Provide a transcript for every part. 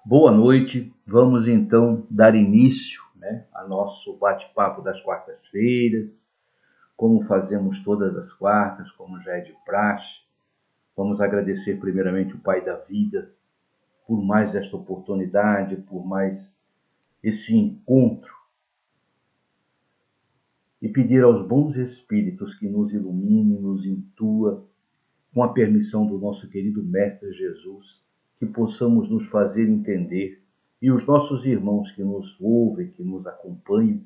Boa noite, vamos então dar início, a nosso bate-papo das quartas-feiras, como fazemos todas as quartas, como já é de praxe. Vamos agradecer primeiramente o Pai da vida por mais esta oportunidade, por mais esse encontro e pedir aos bons espíritos que nos ilumine, nos intua, com a permissão do nosso querido Mestre Jesus, que possamos nos fazer entender e os nossos irmãos que nos ouvem, que nos acompanham,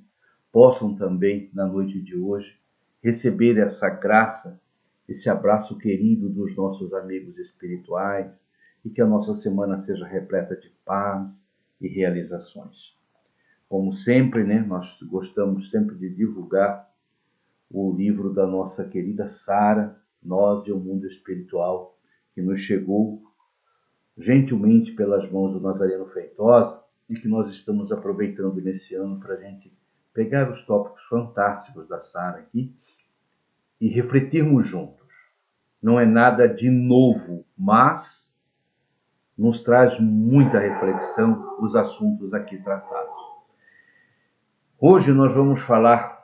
possam também, na noite de hoje, receber essa graça, esse abraço querido dos nossos amigos espirituais e que a nossa semana seja repleta de paz e realizações. Como sempre, nós gostamos sempre de divulgar o livro da nossa querida Sara, Nós e o Mundo Espiritual, que nos chegou gentilmente pelas mãos do Nazareno Feitosa e que nós estamos aproveitando nesse ano para a gente pegar os tópicos fantásticos da Sara aqui e refletirmos juntos. Não é nada de novo, mas nos traz muita reflexão os assuntos aqui tratados. Hoje nós vamos falar,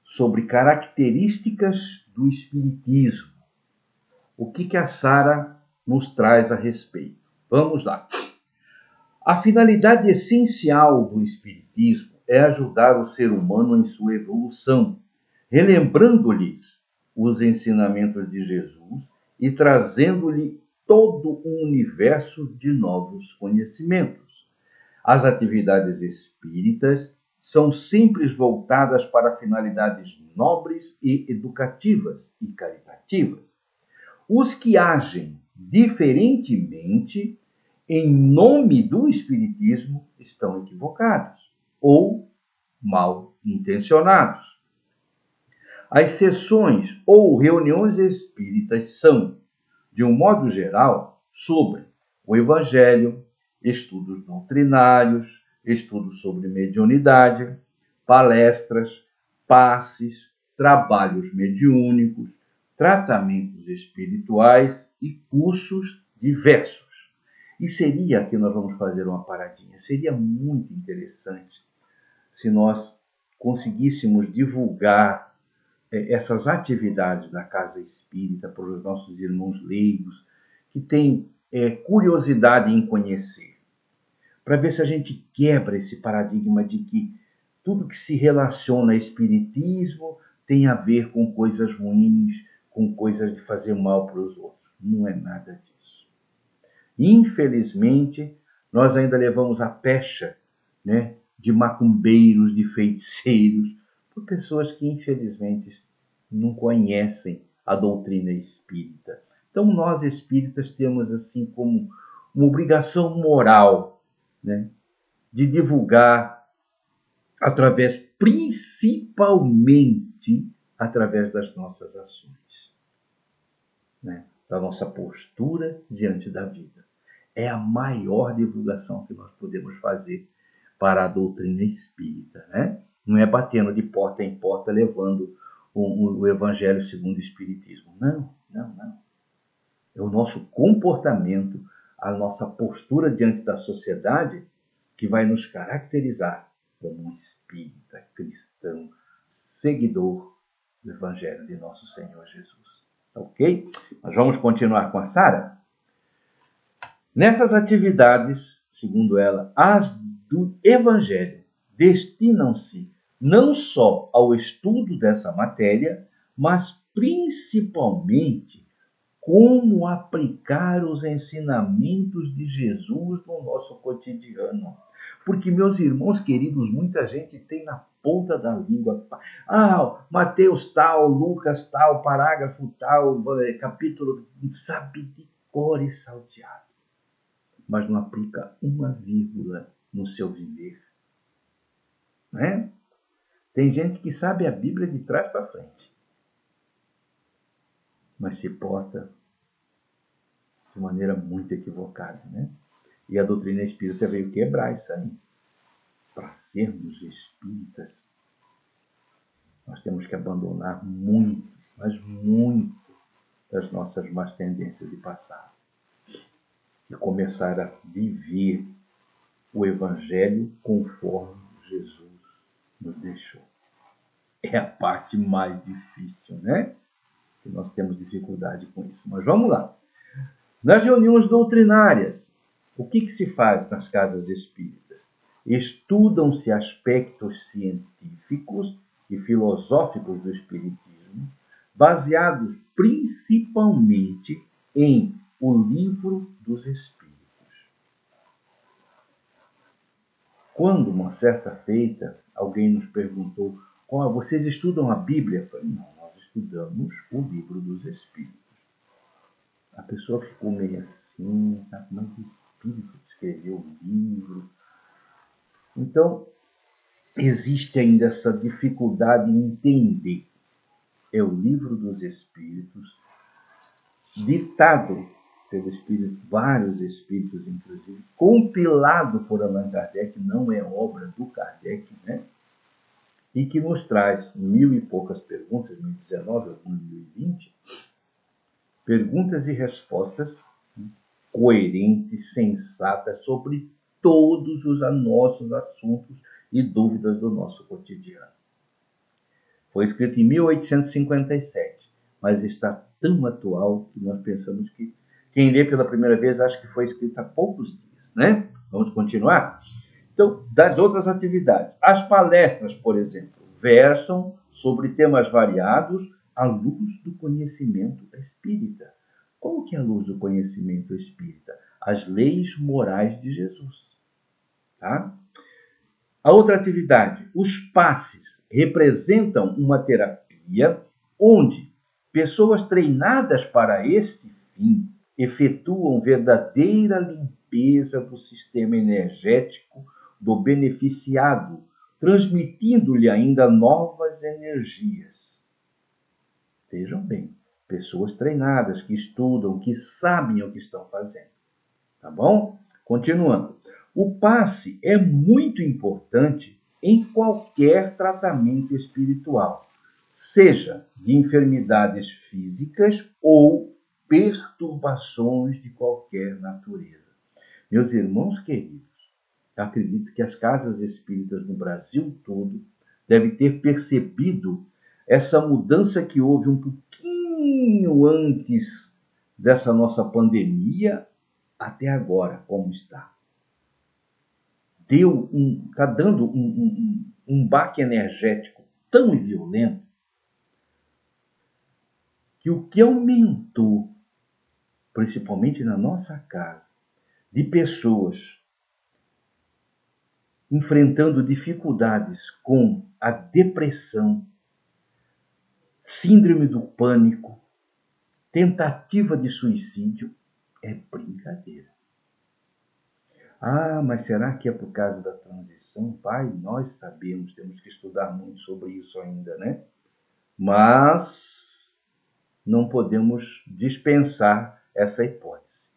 sobre características do Espiritismo. O que a Sara nos traz a respeito? Vamos lá. A finalidade essencial do Espiritismo é ajudar o ser humano em sua evolução, relembrando-lhes os ensinamentos de Jesus e trazendo-lhe todo um universo de novos conhecimentos. As atividades espíritas são sempre voltadas para finalidades nobres e educativas e caritativas. Os que agem diferentemente em nome do Espiritismo estão equivocados ou mal intencionados. As sessões ou reuniões espíritas são, de um modo geral, sobre o Evangelho, estudos doutrinários, estudos sobre mediunidade, palestras, passes, trabalhos mediúnicos, tratamentos espirituais e cursos diversos. E seria, aqui nós vamos fazer uma paradinha, seria muito interessante se nós conseguíssemos divulgar essas atividades da Casa Espírita para os nossos irmãos leigos que têm curiosidade em conhecer, para ver se a gente quebra esse paradigma de que tudo que se relaciona a espiritismo tem a ver com coisas ruins, com coisas de fazer mal para os outros. Não é nada disso. Infelizmente, nós ainda levamos a pecha, de macumbeiros, de feiticeiros, por pessoas que, infelizmente, não conhecem a doutrina espírita. Então, nós espíritas temos, assim, como uma obrigação moral, de divulgar principalmente através das nossas ações, da nossa postura diante da vida. É a maior divulgação que nós podemos fazer para a doutrina espírita, Não é batendo de porta em porta levando o Evangelho segundo o Espiritismo. Não. É o nosso comportamento, a nossa postura diante da sociedade que vai nos caracterizar como um espírita cristão, seguidor do Evangelho de nosso Senhor Jesus. Ok? Nós vamos continuar com a Sara? Nessas atividades, segundo ela, as do Evangelho destinam-se não só ao estudo dessa matéria, mas principalmente como aplicar os ensinamentos de Jesus no nosso cotidiano. Porque, meus irmãos queridos, muita gente tem na ponta da língua. Mateus tal, Lucas tal, parágrafo tal, capítulo, sabe de cor e salteado. Mas não aplica uma vírgula no seu viver. Tem gente que sabe a Bíblia de trás para frente, mas se porta de maneira muito equivocada, E a doutrina espírita veio quebrar isso aí. Para sermos espíritas, nós temos que abandonar muito, mas muito, das nossas más tendências de passado. e começar a viver o Evangelho conforme Jesus nos deixou. É a parte mais difícil, né? Que nós temos dificuldade com isso. Mas vamos lá. Nas reuniões doutrinárias, o que se faz nas casas espíritas? Estudam-se aspectos científicos e filosóficos do espiritismo, baseados principalmente em O Livro dos Espíritos. Quando, uma certa feita, alguém nos perguntou: vocês estudam a Bíblia? Eu falei: não, nós estudamos o Livro dos Espíritos. A pessoa ficou meio assim, sabe? Mas o Espírito escreveu o livro. Então, existe ainda essa dificuldade em entender. É o Livro dos Espíritos, ditado pelo Espírito, vários Espíritos, inclusive, compilado por Allan Kardec, não é obra do Kardec, né? E que nos traz 1000 e poucas perguntas, 2019 ou 2020, perguntas e respostas coerentes, sensatas, sobre todos os nossos assuntos e dúvidas do nosso cotidiano. Foi escrito em 1857, mas está tão atual que nós pensamos que quem lê pela primeira vez acha que foi escrito há poucos dias, né? Vamos continuar? Então, das outras atividades, as palestras, por exemplo, versam sobre temas variados à luz do conhecimento espírita. Como que é a luz do conhecimento espírita? As leis morais de Jesus. Tá? A outra atividade, os passes, representam uma terapia onde pessoas treinadas para este fim efetuam verdadeira limpeza do sistema energético do beneficiado, transmitindo-lhe ainda novas energias. Vejam bem, pessoas treinadas, que estudam, que sabem o que estão fazendo. Tá bom? Continuando. O passe é muito importante em qualquer tratamento espiritual, seja de enfermidades físicas ou perturbações de qualquer natureza. Meus irmãos queridos, acredito que as casas espíritas no Brasil todo devem ter percebido essa mudança que houve um pouquinho antes dessa nossa pandemia até agora, como está. Está dando um baque energético tão violento que o que aumentou, principalmente na nossa casa, de pessoas enfrentando dificuldades com a depressão, síndrome do pânico, tentativa de suicídio, é brincadeira. Mas será que é por causa da transição? Pai, nós sabemos, temos que estudar muito sobre isso ainda, né? Mas não podemos dispensar essa hipótese.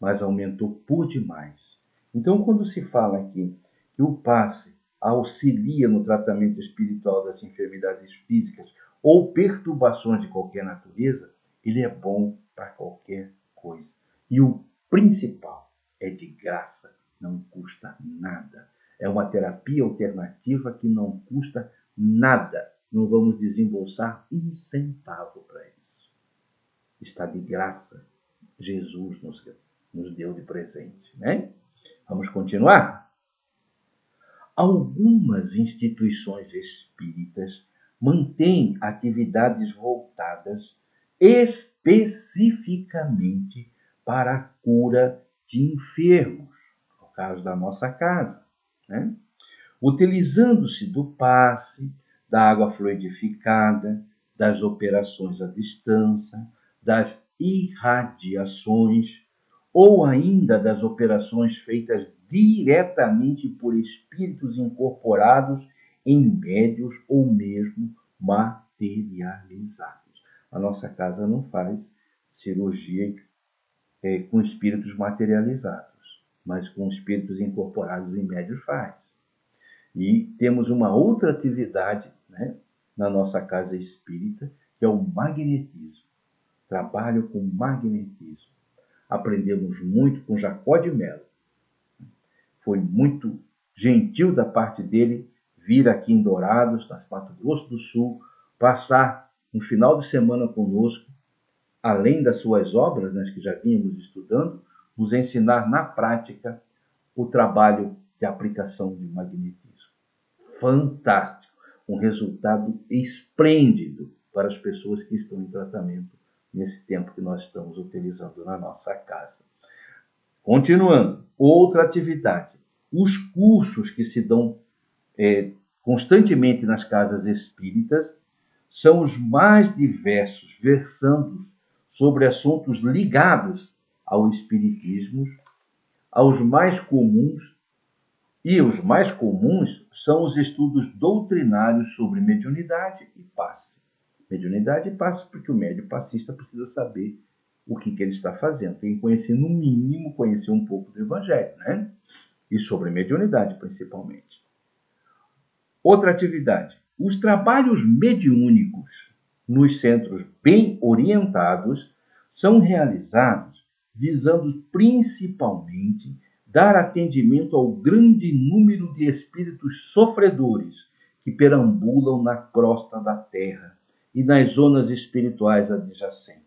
Mas aumentou por demais. Então, quando se fala aqui que o passe auxilia no tratamento espiritual das enfermidades físicas ou perturbações de qualquer natureza, ele é bom para qualquer coisa. E o principal, é de graça, não custa nada. É uma terapia alternativa que não custa nada. Não vamos desembolsar um centavo para isso. Está de graça. Jesus nos deu de presente, né? Vamos continuar? Algumas instituições espíritas mantêm atividades voltadas especificamente para a cura de enfermos, no caso da nossa casa, né? Utilizando-se do passe, da água fluidificada, das operações à distância, das irradiações, ou ainda das operações feitas diretamente por espíritos incorporados em médios ou mesmo materializados. A nossa casa não faz cirurgia com espíritos materializados, mas com espíritos incorporados em médios faz. E temos uma outra atividade, né, na nossa casa espírita, que é o magnetismo. Trabalho com magnetismo. Aprendemos muito com Jacó de Mello. Foi muito gentil da parte dele vir aqui em Dourados, nas Mato Grosso do Sul, passar um final de semana conosco, além das suas obras, né, que já vínhamos estudando, nos ensinar na prática o trabalho de aplicação de magnetismo. Fantástico! Um resultado esplêndido para as pessoas que estão em tratamento nesse tempo que nós estamos utilizando na nossa casa. Continuando, outra atividade. Os cursos que se dão constantemente nas casas espíritas são os mais diversos, versando sobre assuntos ligados ao espiritismo, aos mais comuns, e os mais comuns são os estudos doutrinários sobre mediunidade e passe. Mediunidade e passe porque o médium passista precisa saber o que ele está fazendo. Tem que conhecer, no mínimo, conhecer um pouco do Evangelho, né? E sobre mediunidade, principalmente. Outra atividade. Os trabalhos mediúnicos nos centros bem orientados são realizados visando principalmente dar atendimento ao grande número de espíritos sofredores que perambulam na crosta da terra e nas zonas espirituais adjacentes.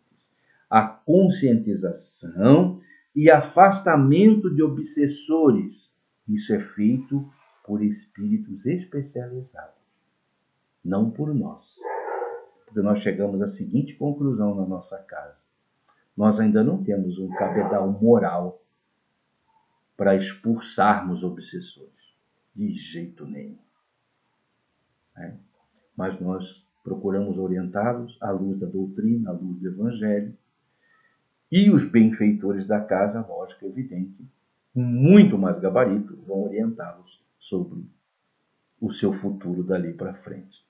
A conscientização e afastamento de obsessores. Isso é feito por espíritos especializados, não por nós. Porque nós chegamos à seguinte conclusão na nossa casa: nós ainda não temos um cabedal moral para expulsarmos obsessores. De jeito nenhum. Mas nós procuramos orientá-los à luz da doutrina, à luz do Evangelho. E os benfeitores da casa, lógico, evidente, com muito mais gabarito, vão orientá-los sobre o seu futuro dali para frente.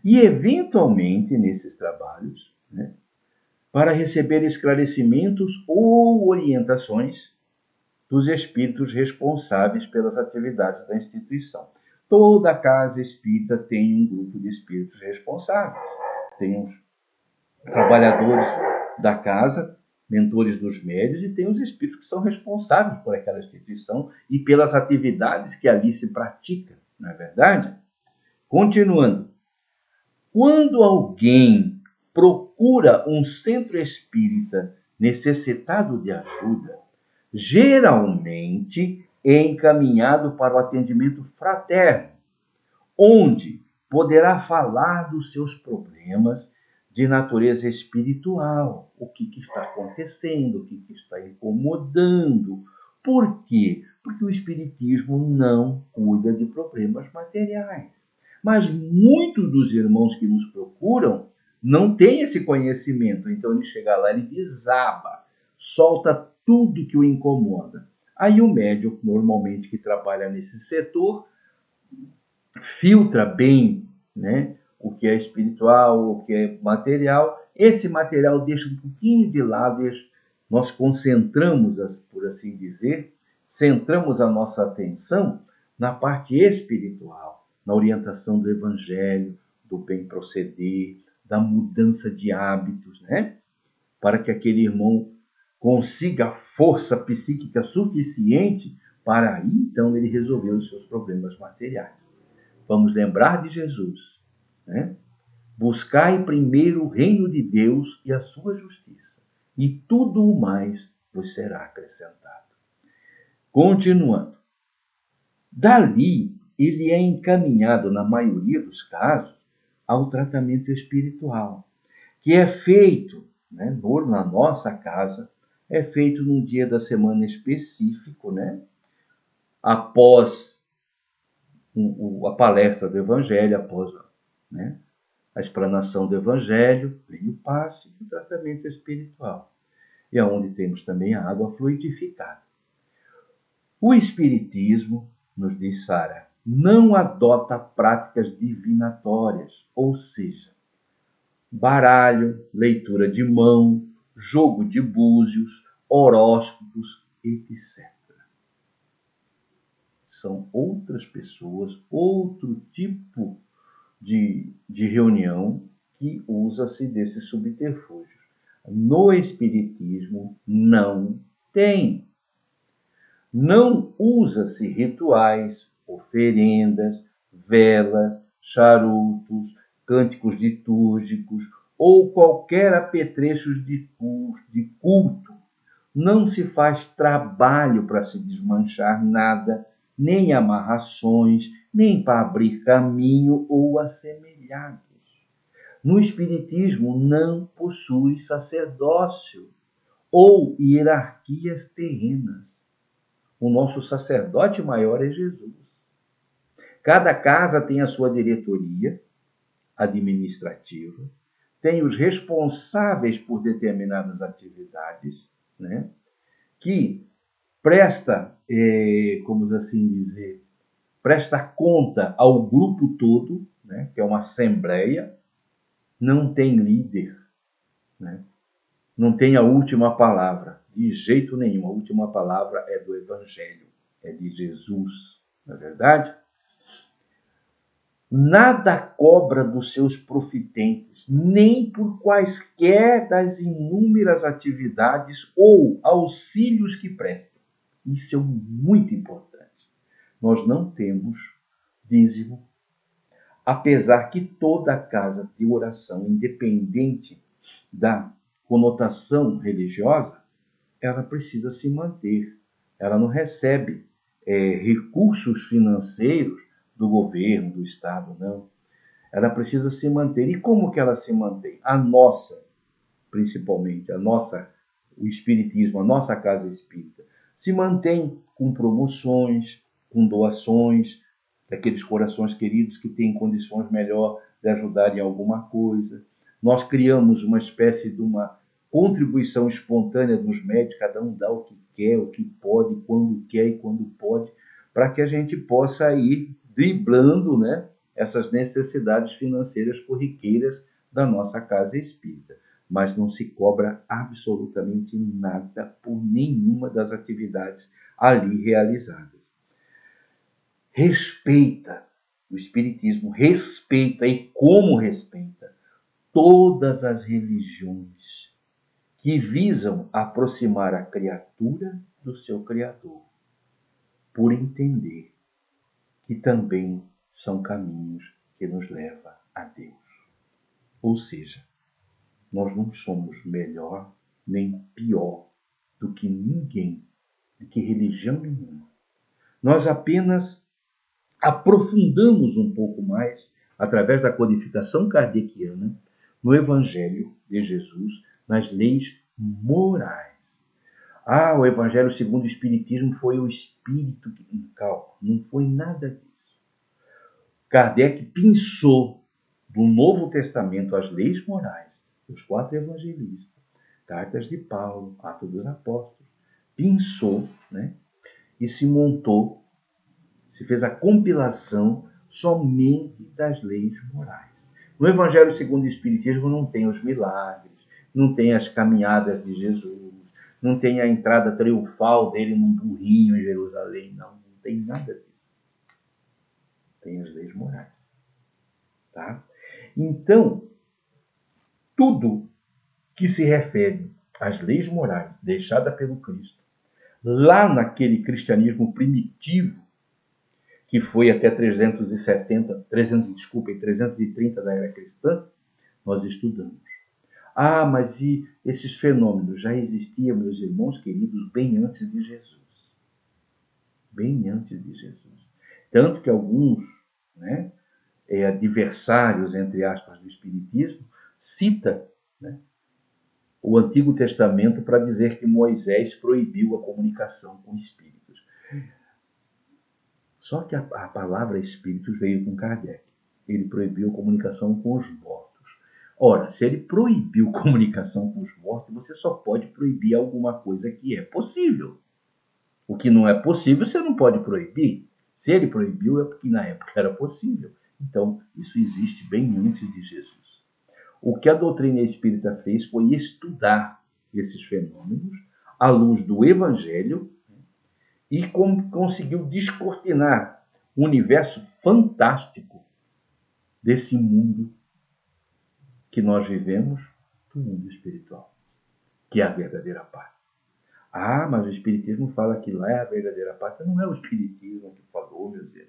E, eventualmente, nesses trabalhos, para receber esclarecimentos ou orientações dos espíritos responsáveis pelas atividades da instituição. Toda casa espírita tem um grupo de espíritos responsáveis. Tem os trabalhadores da casa, mentores dos médios, e tem os espíritos que são responsáveis por aquela instituição e pelas atividades que ali se praticam, não é verdade? Continuando. Quando alguém procura um centro espírita necessitado de ajuda, geralmente é encaminhado para o atendimento fraterno, onde poderá falar dos seus problemas de natureza espiritual, o que está acontecendo, o que está incomodando. Por quê? Porque o espiritismo não cuida de problemas materiais. Mas muitos dos irmãos que nos procuram não têm esse conhecimento, então ele chega lá, ele desaba, solta tudo que o incomoda. Aí o médium, normalmente, que trabalha nesse setor, filtra bem, o que é espiritual, o que é material. Esse material deixa um pouquinho de lado, nós concentramos, por assim dizer, centramos a nossa atenção na parte espiritual, na orientação do Evangelho, do bem proceder, da mudança de hábitos, para que aquele irmão consiga força psíquica suficiente para aí, então, ele resolver os seus problemas materiais. Vamos lembrar de Jesus, Buscai primeiro o reino de Deus e a sua justiça, e tudo o mais vos será acrescentado. Continuando. Dali, ele é encaminhado, na maioria dos casos, ao tratamento espiritual, que é feito, na nossa casa, é feito num dia da semana específico, após a palestra do Evangelho, após a explanação do Evangelho, vem o passe e o tratamento espiritual. E aonde temos também a água fluidificada. O Espiritismo, nos diz Sara, não adota práticas divinatórias, ou seja, baralho, leitura de mão, jogo de búzios, horóscopos, etc. São outras pessoas, outro tipo de reunião que usa-se desses subterfúgios. No Espiritismo, não Tem. Não usa-se rituais, oferendas, velas, charutos, cânticos litúrgicos ou qualquer apetrecho de culto. Não se faz trabalho para se desmanchar nada, nem amarrações, nem para abrir caminho ou assemelhados. No Espiritismo não possui sacerdócio ou hierarquias terrenas. O nosso sacerdote maior é Jesus. Cada casa tem a sua diretoria administrativa, tem os responsáveis por determinadas atividades, né, que presta, como assim dizer, presta conta ao grupo todo, né, que é uma assembleia, não tem líder, né, não tem a última palavra, de jeito nenhum. A última palavra é do Evangelho, é de Jesus, não é verdade? Nada cobra dos seus profitentes, nem por quaisquer das inúmeras atividades ou auxílios que prestam. Isso é muito importante. Nós não temos dízimo, apesar que toda casa de oração, independente da conotação religiosa, ela precisa se manter. Ela não recebe recursos financeiros do governo, do Estado, não. Ela precisa se manter. E como que ela se mantém? A nossa, principalmente, o Espiritismo, a nossa casa espírita, se mantém com promoções, com doações, daqueles corações queridos que têm condições melhor de ajudar em alguma coisa. Nós criamos uma espécie de uma contribuição espontânea dos médios, cada um dá o que quer, o que pode, quando quer e quando pode, para que a gente possa ir driblando, né, essas necessidades financeiras corriqueiras da nossa casa espírita. Mas não se cobra absolutamente nada por nenhuma das atividades ali realizadas. Respeita, o Espiritismo respeita, e como respeita, todas as religiões que visam aproximar a criatura do seu Criador, por entender que também são caminhos que nos levam a Deus. Ou seja, nós não somos melhor nem pior do que ninguém, do que religião nenhuma. Nós apenas aprofundamos um pouco mais, através da codificação kardeciana, no Evangelho de Jesus, nas leis morais. O Evangelho segundo o Espiritismo foi o Espírito que... Calma, não foi nada disso. Kardec pensou do Novo Testamento as leis morais, os 4 evangelistas, cartas de Paulo, Atos dos Apóstolos, pensou, né, e se montou, se fez a compilação somente das leis morais. No Evangelho segundo o Espiritismo não tem os milagres, não tem as caminhadas de Jesus, não tem a entrada triunfal dele num burrinho em Jerusalém, não tem nada disso. Tem as leis morais. Tá? Então, tudo que se refere às leis morais deixadas pelo Cristo, lá naquele cristianismo primitivo, que foi até 330 da era cristã, nós estudamos. Mas e esses fenômenos já existiam, meus irmãos queridos, bem antes de Jesus. Bem antes de Jesus. Tanto que alguns, né, adversários, entre aspas, do Espiritismo, cita, né, o Antigo Testamento para dizer que Moisés proibiu a comunicação com espíritos. Só que a palavra espíritos veio com Kardec. Ele proibiu a comunicação com os mortos. Ora, se ele proibiu comunicação com os mortos, você só pode proibir alguma coisa que é possível. O que não é possível, você não pode proibir. Se ele proibiu, é porque na época era possível. Então, isso existe bem antes de Jesus. O que a doutrina espírita fez foi estudar esses fenômenos à luz do Evangelho e conseguiu descortinar o universo fantástico desse mundo que nós vivemos, do mundo espiritual, que é a verdadeira paz. Ah, mas o Espiritismo fala que lá é a verdadeira pátria. Não é o Espiritismo que falou, meus irmãos.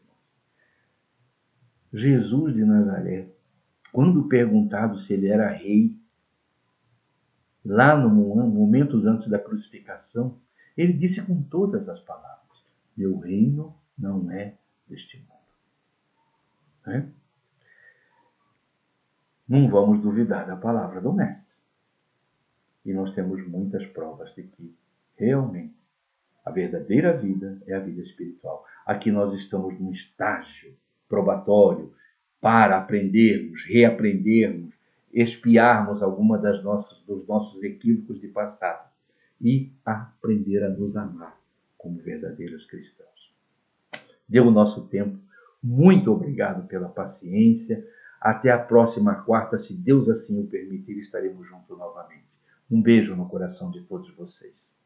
Jesus de Nazaré, quando perguntado se ele era rei, lá no momentos antes da crucificação, ele disse com todas as palavras: meu reino não é deste mundo. Né? Não vamos duvidar da palavra do Mestre. E nós temos muitas provas de que, realmente, a verdadeira vida é a vida espiritual. Aqui nós estamos num estágio probatório para aprendermos, reaprendermos, expiarmos alguma dos nossos equívocos de passado e aprender a nos amar como verdadeiros cristãos. Deu o nosso tempo. Muito obrigado pela paciência. Até a próxima quarta, se Deus assim o permitir, estaremos juntos novamente. Um beijo no coração de todos vocês.